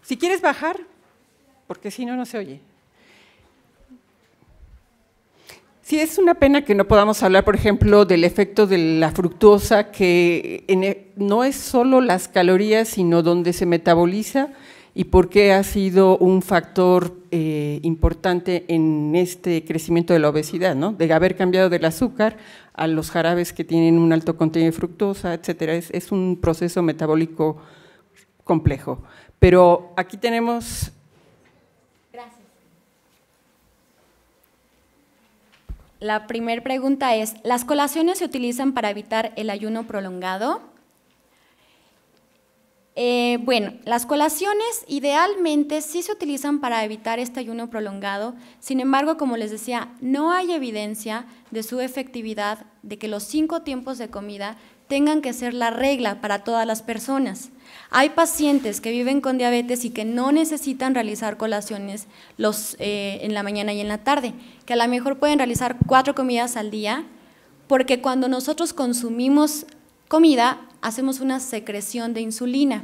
Si quieres bajar, porque si no, no se oye. Sí, es una pena que no podamos hablar, por ejemplo, del efecto de la fructosa, que no es solo las calorías, sino donde se metaboliza y por qué ha sido un factor importante en este crecimiento de la obesidad, ¿no? De haber cambiado del azúcar a los jarabes que tienen un alto contenido de fructosa, etcétera. Es un proceso metabólico complejo. Pero aquí tenemos… Gracias. La primera pregunta es, ¿las colaciones se utilizan para evitar el ayuno prolongado? Bueno, las colaciones idealmente sí se utilizan para evitar este ayuno prolongado, sin embargo, como les decía, no hay evidencia de su efectividad, de que los 5 tiempos de comida tengan que ser la regla para todas las personas. Hay pacientes que viven con diabetes y que no necesitan realizar colaciones en la mañana y en la tarde, que a lo mejor pueden realizar 4 comidas al día, porque cuando nosotros consumimos comida, hacemos una secreción de insulina.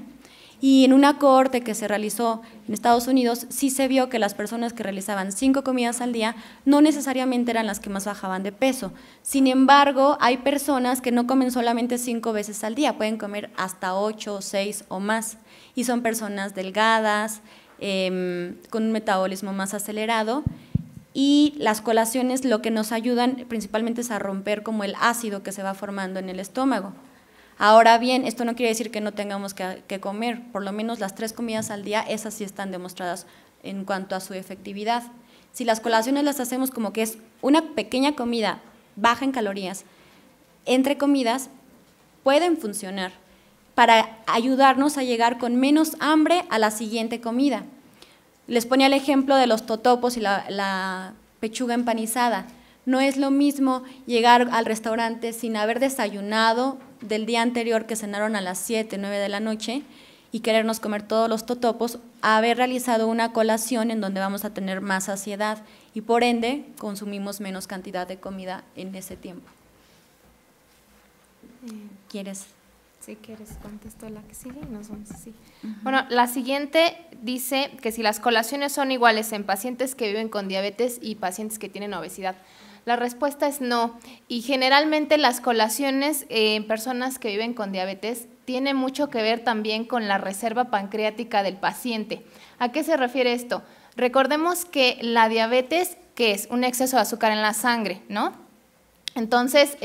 Y en una cohorte que se realizó en Estados Unidos, sí se vio que las personas que realizaban 5 comidas al día no necesariamente eran las que más bajaban de peso. Sin embargo, hay personas que no comen solamente 5 veces al día, pueden comer hasta 8, 6 o más. Y son personas delgadas, con un metabolismo más acelerado. Y las colaciones lo que nos ayudan principalmente es a romper como el ácido que se va formando en el estómago. Ahora bien, esto no quiere decir que no tengamos que comer, por lo menos las 3 comidas al día, esas sí están demostradas en cuanto a su efectividad. Si las colaciones las hacemos como que es una pequeña comida baja en calorías, entre comidas, pueden funcionar para ayudarnos a llegar con menos hambre a la siguiente comida. Les ponía el ejemplo de los totopos y la pechuga empanizada. No es lo mismo llegar al restaurante sin haber desayunado del día anterior, que cenaron a las 7, 9 de la noche, y querernos comer todos los totopos, a haber realizado una colación en donde vamos a tener más saciedad y por ende consumimos menos cantidad de comida en ese tiempo. ¿Quieres? Si quieres, contesto la que sigue y nos vamos así. Bueno, la siguiente dice que si las colaciones son iguales en pacientes que viven con diabetes y pacientes que tienen obesidad. La respuesta es no, y generalmente las colaciones en personas que viven con diabetes tienen mucho que ver también con la reserva pancreática del paciente. ¿A qué se refiere esto? Recordemos que la diabetes, ¿qué es? Un exceso de azúcar en la sangre, ¿no? Entonces,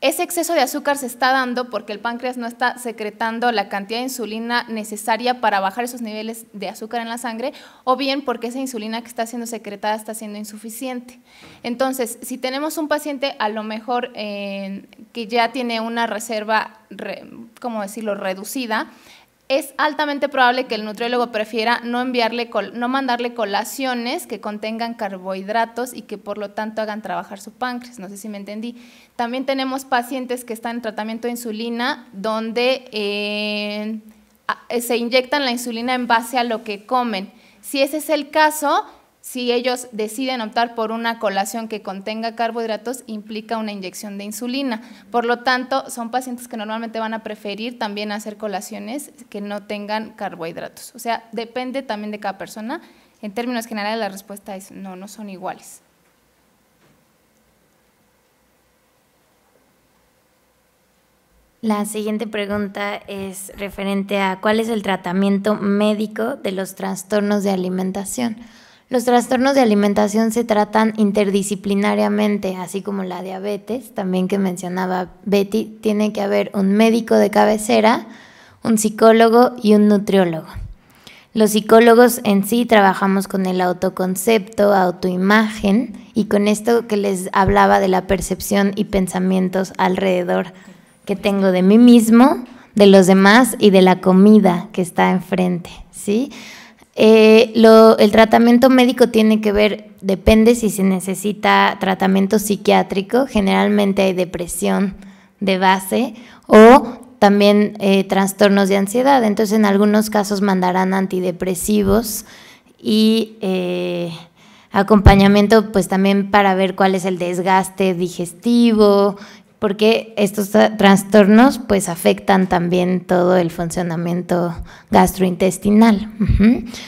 ese exceso de azúcar se está dando porque el páncreas no está secretando la cantidad de insulina necesaria para bajar esos niveles de azúcar en la sangre, o bien porque esa insulina que está siendo secretada está siendo insuficiente. Entonces, si tenemos un paciente a lo mejor que ya tiene una reserva, ¿cómo decirlo?, reducida, es altamente probable que el nutriólogo prefiera no mandarle colaciones que contengan carbohidratos y que por lo tanto hagan trabajar su páncreas. No sé si me entendí. También tenemos pacientes que están en tratamiento de insulina donde se inyectan la insulina en base a lo que comen. Si ese es el caso, si ellos deciden optar por una colación que contenga carbohidratos, implica una inyección de insulina. Por lo tanto, son pacientes que normalmente van a preferir también hacer colaciones que no tengan carbohidratos. O sea, depende también de cada persona. En términos generales, la respuesta es no, no son iguales. La siguiente pregunta es referente a ¿cuál es el tratamiento médico de los trastornos de alimentación? Los trastornos de alimentación se tratan interdisciplinariamente, así como la diabetes, también que mencionaba Betty, tiene que haber un médico de cabecera, un psicólogo y un nutriólogo. Los psicólogos en sí trabajamos con el autoconcepto, autoimagen, y con esto que les hablaba de la percepción y pensamientos alrededor que tengo de mí mismo, de los demás y de la comida que está enfrente, ¿sí? El tratamiento médico tiene que ver, depende si se necesita tratamiento psiquiátrico, generalmente hay depresión de base o también trastornos de ansiedad, entonces en algunos casos mandarán antidepresivos y acompañamiento pues también para ver cuál es el desgaste digestivo, porque estos trastornos pues afectan también todo el funcionamiento gastrointestinal.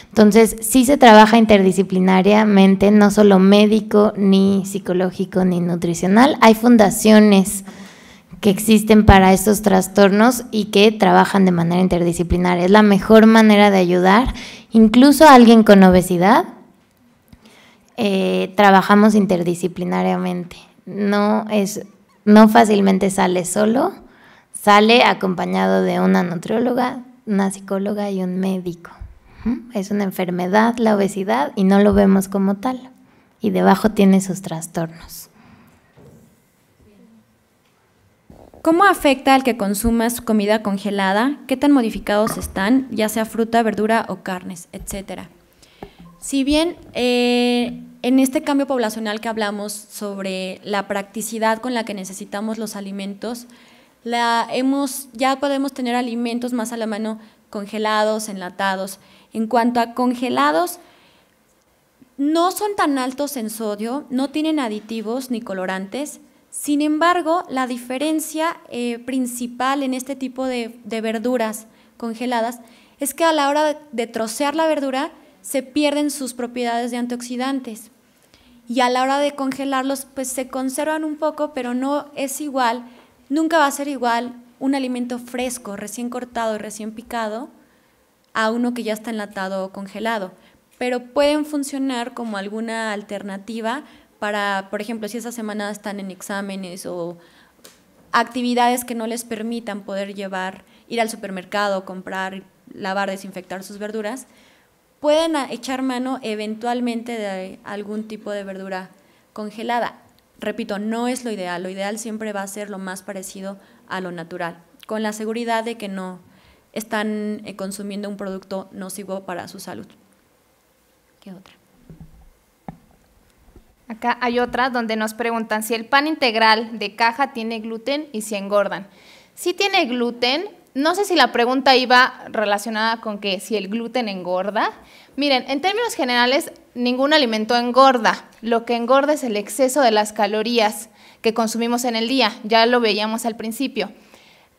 Entonces, sí se trabaja interdisciplinariamente, no solo médico, ni psicológico, ni nutricional. Hay fundaciones que existen para estos trastornos y que trabajan de manera interdisciplinaria. Es la mejor manera de ayudar, incluso a alguien con obesidad. Trabajamos interdisciplinariamente. No fácilmente sale solo, sale acompañado de una nutrióloga, una psicóloga y un médico. Es una enfermedad, la obesidad, y no lo vemos como tal. Y debajo tiene sus trastornos. ¿Cómo afecta al que consumas comida congelada? ¿Qué tan modificados están, ya sea fruta, verdura o carnes, etcétera? Si bien en este cambio poblacional que hablamos sobre la practicidad con la que necesitamos los alimentos, ya podemos tener alimentos más a la mano congelados, enlatados. En cuanto a congelados, no son tan altos en sodio, no tienen aditivos ni colorantes. Sin embargo, la diferencia principal en este tipo de verduras congeladas es que a la hora de trocear la verdura se pierden sus propiedades de antioxidantes y a la hora de congelarlos pues se conservan un poco, pero no es igual, nunca va a ser igual un alimento fresco, recién cortado y recién picado a uno que ya está enlatado o congelado, pero pueden funcionar como alguna alternativa para, por ejemplo, si esa semana están en exámenes o actividades que no les permitan poder ir al supermercado, comprar, lavar, desinfectar sus verduras, pueden echar mano eventualmente de algún tipo de verdura congelada. Repito, no es lo ideal siempre va a ser lo más parecido a lo natural, con la seguridad de que no están consumiendo un producto nocivo para su salud. ¿Qué otra? Acá hay otra donde nos preguntan si el pan integral de caja tiene gluten y si engordan. Sí tiene gluten. No sé si la pregunta iba relacionada con que si el gluten engorda. Miren, en términos generales, ningún alimento engorda. Lo que engorda es el exceso de las calorías que consumimos en el día. Ya lo veíamos al principio.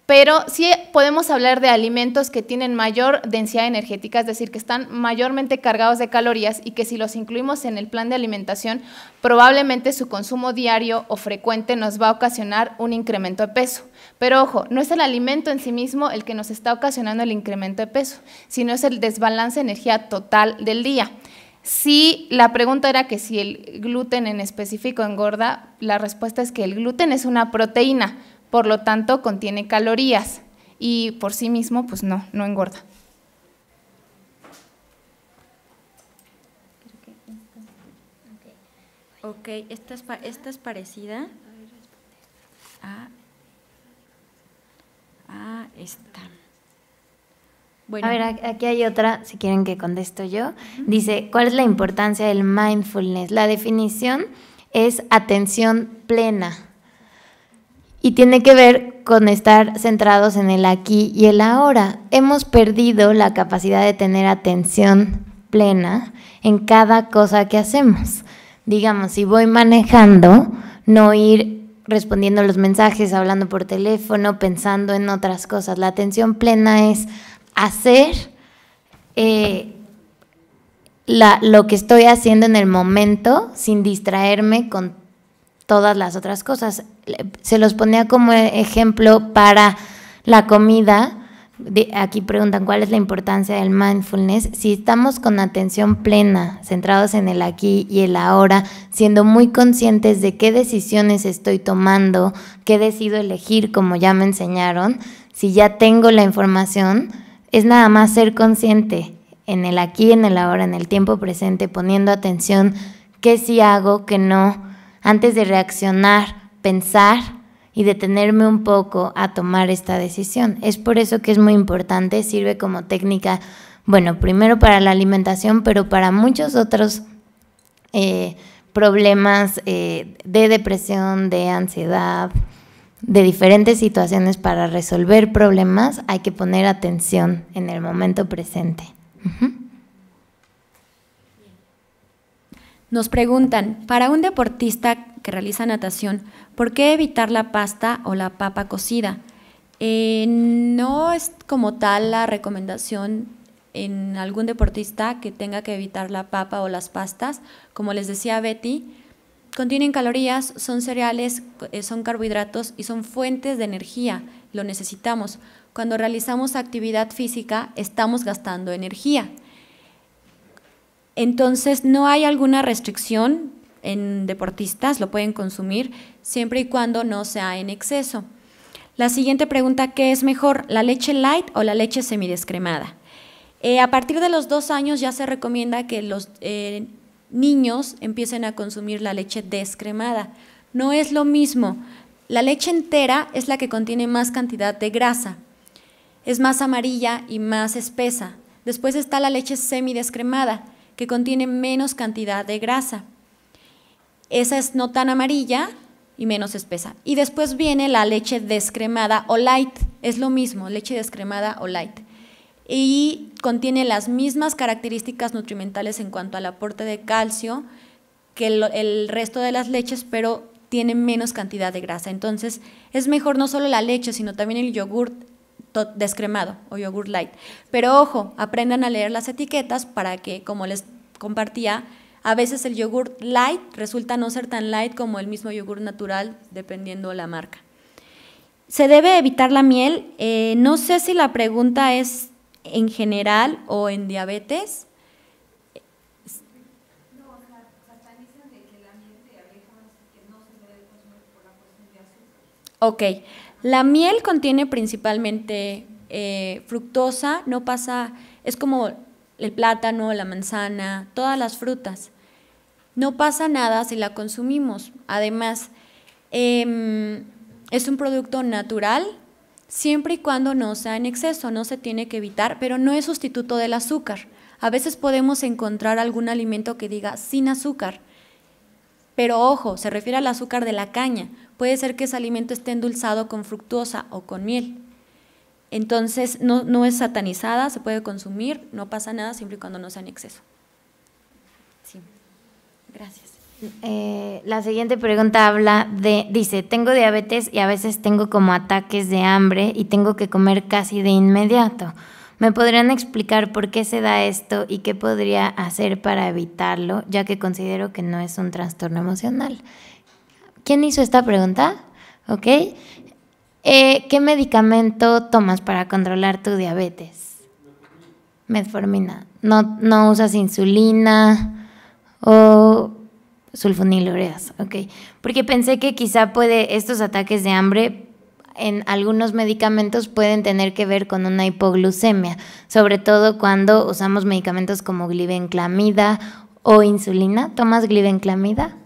Pero sí podemos hablar de alimentos que tienen mayor densidad energética, es decir, que están mayormente cargados de calorías y que si los incluimos en el plan de alimentación, probablemente su consumo diario o frecuente nos va a ocasionar un incremento de peso. Pero ojo, no es el alimento en sí mismo el que nos está ocasionando el incremento de peso, sino es el desbalance de energía total del día. Si la pregunta era que si el gluten en específico engorda, la respuesta es que el gluten es una proteína, por lo tanto contiene calorías y por sí mismo pues no engorda. Ok, esta es parecida a esta. Bueno. A ver, aquí hay otra, si quieren que contesto yo. Dice, ¿cuál es la importancia del mindfulness? La definición es atención plena. Y tiene que ver con estar centrados en el aquí y el ahora. Hemos perdido la capacidad de tener atención plena en cada cosa que hacemos. Digamos, si voy manejando, no ir respondiendo los mensajes, hablando por teléfono, pensando en otras cosas. La atención plena es hacer lo que estoy haciendo en el momento sin distraerme con todas las otras cosas. Se los ponía como ejemplo para la comida. Aquí preguntan cuál es la importancia del mindfulness. Si estamos con atención plena, centrados en el aquí y el ahora, siendo muy conscientes de qué decisiones estoy tomando, qué decido elegir, como ya me enseñaron, si ya tengo la información, es nada más ser consciente en el aquí, en el ahora, en el tiempo presente, poniendo atención, qué sí hago, qué no, antes de reaccionar, pensar y detenerme un poco a tomar esta decisión. Es por eso que es muy importante, sirve como técnica, bueno, primero para la alimentación, pero para muchos otros problemas de depresión, de ansiedad, de diferentes situaciones. Para resolver problemas hay que poner atención en el momento presente. Nos preguntan, para un deportista que realiza natación, ¿por qué evitar la pasta o la papa cocida? No es como tal la recomendación en algún deportista que tenga que evitar la papa o las pastas. Como les decía Betty, contienen calorías, son cereales, son carbohidratos y son fuentes de energía, lo necesitamos. Cuando realizamos actividad física estamos gastando energía. Entonces no hay alguna restricción en deportistas, lo pueden consumir siempre y cuando no sea en exceso. La siguiente pregunta, ¿qué es mejor, la leche light o la leche semidescremada? A partir de los 2 años ya se recomienda que los niños empiecen a consumir la leche descremada. No es lo mismo, la leche entera es la que contiene más cantidad de grasa, es más amarilla y más espesa. Después está la leche semidescremada, que contiene menos cantidad de grasa. Esa es no tan amarilla y menos espesa. Y después viene la leche descremada o light, es lo mismo, leche descremada o light. Y contiene las mismas características nutrimentales en cuanto al aporte de calcio que el resto de las leches, pero tiene menos cantidad de grasa. Entonces, es mejor no solo la leche, sino también el yogur descremado o yogur light. Pero ojo, aprendan a leer las etiquetas para que, como les compartía, a veces el yogur light resulta no ser tan light como el mismo yogur natural, dependiendo la marca. ¿Se debe evitar la miel? No sé si la pregunta es en general o en diabetes. No, o sea, satanizan de que la miel de abeja que no se debe consumir por la cuestión de azúcar. Ok, la miel contiene principalmente fructosa, no pasa, es como el plátano, la manzana, todas las frutas. No pasa nada si la consumimos. Además, es un producto natural, siempre y cuando no sea en exceso, no se tiene que evitar, pero no es sustituto del azúcar. A veces podemos encontrar algún alimento que diga sin azúcar, pero ojo, se refiere al azúcar de la caña. Puede ser que ese alimento esté endulzado con fructosa o con miel. Entonces, no es satanizada, se puede consumir, no pasa nada siempre y cuando no sea en exceso. Sí, gracias. La siguiente pregunta dice, tengo diabetes y a veces tengo como ataques de hambre y tengo que comer casi de inmediato. ¿Me podrían explicar por qué se da esto y qué podría hacer para evitarlo, ya que considero que no es un trastorno emocional? ¿Quién hizo esta pregunta? ¿Ok? ¿Qué medicamento tomas para controlar tu diabetes? Metformina. ¿No usas insulina o sulfonilureas? Ok. Porque pensé que quizá estos ataques de hambre en algunos medicamentos pueden tener que ver con una hipoglucemia, sobre todo cuando usamos medicamentos como glibenclamida o insulina. ¿Tomas glibenclamida?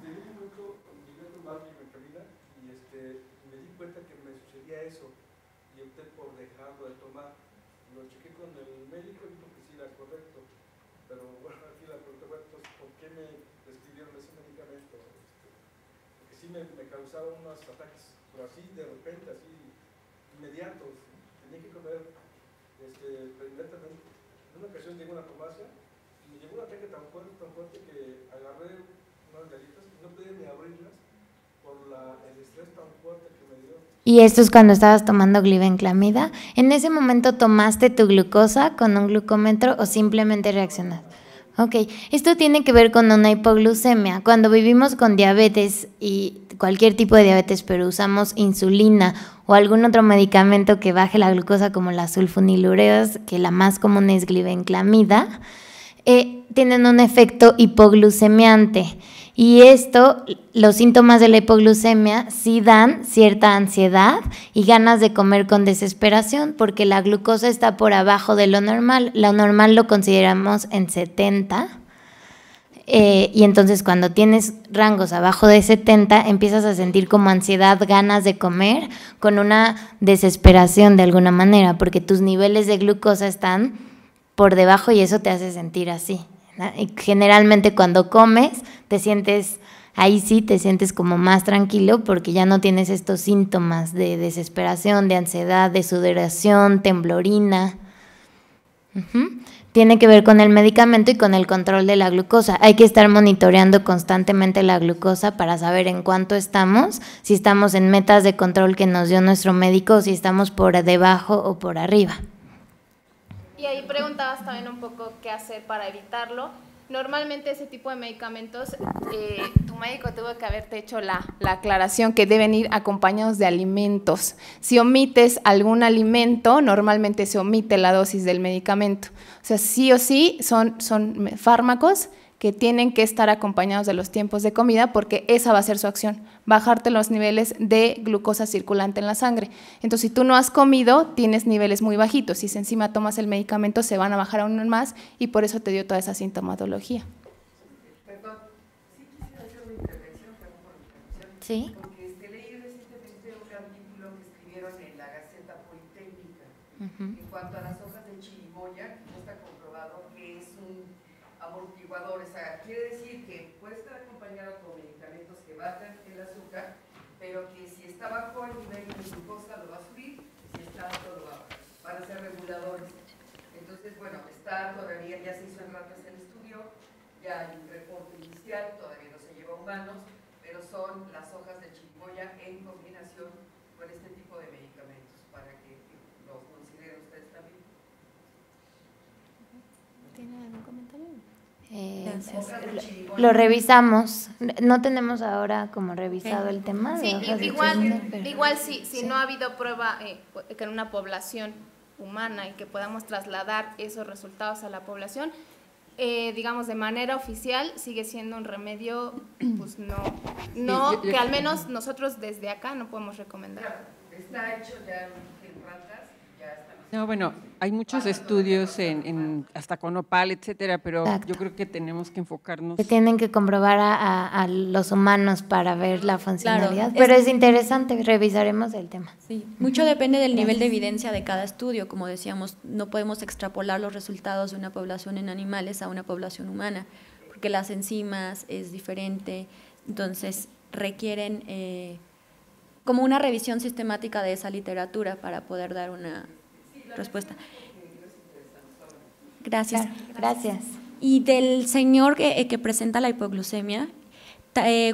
Me causaba unos ataques, pero así de repente, así inmediatos. Tenía que comer inmediatamente. En una ocasión llegué a una farmacia y me llegó un ataque tan fuerte que agarré unas galletas y no podía ni abrirlas por el estrés tan fuerte que me dio. ¿Y esto es cuando estabas tomando glibenclamida? ¿En ese momento tomaste tu glucosa con un glucómetro o simplemente reaccionaste? Ok, esto tiene que ver con una hipoglucemia. Cuando vivimos con diabetes y cualquier tipo de diabetes, pero usamos insulina o algún otro medicamento que baje la glucosa como las sulfonilureas, que la más común es glibenclamida, tienen un efecto hipoglucemiante. Y los síntomas de la hipoglucemia sí dan cierta ansiedad y ganas de comer con desesperación, porque la glucosa está por abajo de lo normal. Lo normal lo consideramos en 70, y entonces cuando tienes rangos abajo de 70 empiezas a sentir como ansiedad, ganas de comer, con una desesperación de alguna manera, porque tus niveles de glucosa están por debajo y eso te hace sentir así. Y generalmente cuando comes ahí sí te sientes como más tranquilo porque ya no tienes estos síntomas de desesperación, de ansiedad, de sudoración, temblorina. Tiene que ver con el medicamento y con el control de la glucosa. Hay que estar monitoreando constantemente la glucosa para saber en cuánto estamos, si estamos en metas de control que nos dio nuestro médico o si estamos por debajo o por arriba. Y ahí preguntabas también un poco qué hacer para evitarlo. Normalmente ese tipo de medicamentos, tu médico tuvo que haberte hecho la aclaración que deben ir acompañados de alimentos. Si omites algún alimento, normalmente se omite la dosis del medicamento. O sea, sí o sí son fármacos que tienen que estar acompañados de los tiempos de comida porque esa va a ser su acción, bajarte los niveles de glucosa circulante en la sangre. Entonces, si tú no has comido, tienes niveles muy bajitos. Si encima tomas el medicamento, se van a bajar aún más y por eso te dio toda esa sintomatología. Perdón, sí quisiera hacer una intervención, perdón por la intervención. Sí. Porque leí recientemente un artículo que escribieron en la Gaceta Politécnica en cuanto a las hojas de chirimoya, que no está comprobado que es un amortiguador, o sea, quiere decir que puede estar acompañado con medicamentos que bajan el azúcar, pero que si está bajo el nivel de glucosa lo va a subir, si está alto lo va a bajar, van a ser reguladores. Entonces, bueno, está todavía, ya se hizo en ratas el estudio, ya hay un reporte inicial, todavía no se lleva a humanos, pero son las hojas de chirimoya en combinación con este tipo de medicamentos, para que los consideren ustedes también. ¿Tiene algún comentario? Lo revisamos. No tenemos ahora como revisado el tema. Sí, de igual si no ha habido prueba que en una población humana y que podamos trasladar esos resultados a la población, digamos de manera oficial sigue siendo un remedio, pues no que al menos nosotros desde acá no podemos recomendar. Claro, está hecho ya en ratas, ya está. No, bueno, hay muchos estudios hasta con opal, etcétera, pero Exacto. yo creo que tenemos que enfocarnos. Se tienen que comprobar a los humanos para ver la funcionalidad, Claro, pero es interesante, revisaremos el tema. Sí, mucho depende del nivel de evidencia de cada estudio. Como decíamos, no podemos extrapolar los resultados de una población en animales a una población humana, porque las enzimas es diferente, entonces requieren como una revisión sistemática de esa literatura para poder dar una respuesta. Gracias. Claro, gracias. Y del señor que presenta la hipoglucemia,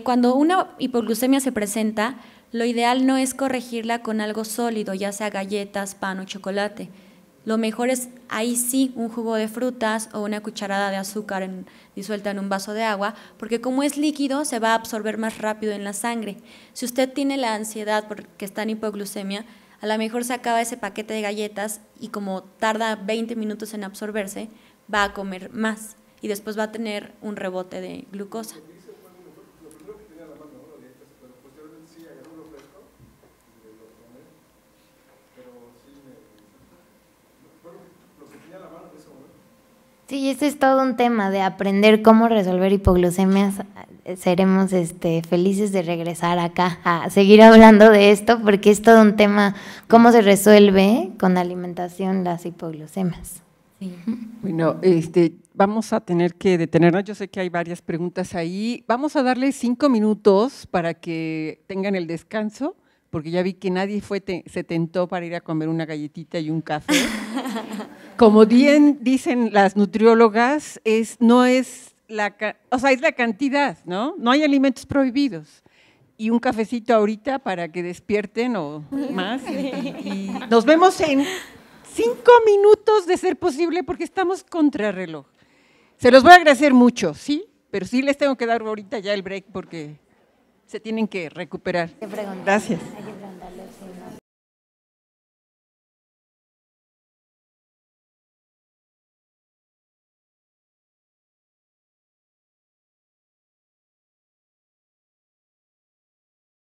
cuando una hipoglucemia se presenta, lo ideal no es corregirla con algo sólido, ya sea galletas, pan o chocolate. Lo mejor es ahí sí un jugo de frutas o una cucharada de azúcar disuelta en un vaso de agua, porque como es líquido se va a absorber más rápido en la sangre. Si usted tiene la ansiedad porque está en hipoglucemia, a lo mejor se acaba ese paquete de galletas y como tarda 20 minutos en absorberse, va a comer más y después va a tener un rebote de glucosa. Sí, ese es todo un tema de aprender cómo resolver hipoglucemias. Seremos felices de regresar acá a seguir hablando de esto porque es todo un tema, cómo se resuelve con alimentación las hipoglucemias. Sí. Bueno, vamos a tener que detenernos. Yo sé que hay varias preguntas ahí. Vamos a darle 5 minutos para que tengan el descanso, porque ya vi que nadie se tentó para ir a comer una galletita y un café. Como bien dicen las nutriólogas, es la cantidad, ¿no? No hay alimentos prohibidos. Y un cafecito ahorita para que despierten o más. Y nos vemos en 5 minutos de ser posible porque estamos contrarreloj. Se los voy a agradecer mucho, ¿sí? Pero sí les tengo que dar ahorita ya el break porque se tienen que recuperar. Gracias.